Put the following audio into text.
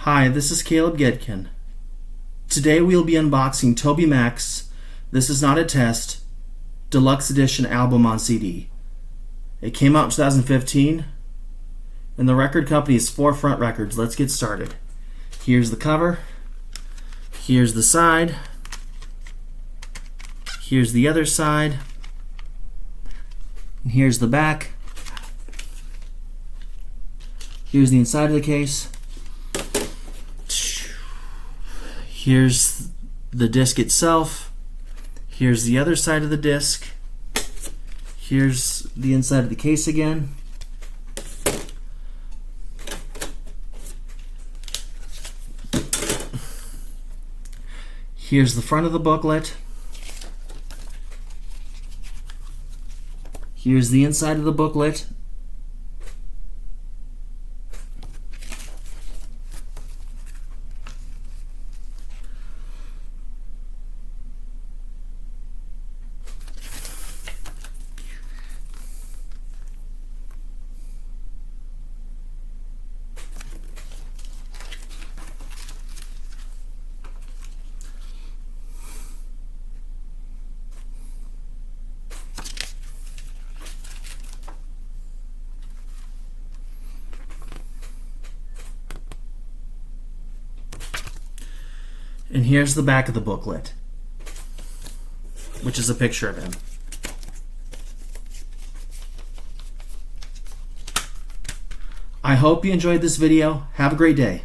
Hi, this is Caleb Gedkin. Today we'll be unboxing TobyMac's This Is Not a Test Deluxe Edition album on CD. It came out in 2015 and the record company is Forefront Records. Let's get started. Here's the cover. Here's the side. Here's the other side. And here's the back. Here's the inside of the case. Here's the disc itself. Here's the other side of the disc. Here's the inside of the case again. Here's the front of the booklet. Here's the inside of the booklet. And here's the back of the booklet, which is a picture of him. I hope you enjoyed this video. Have a great day.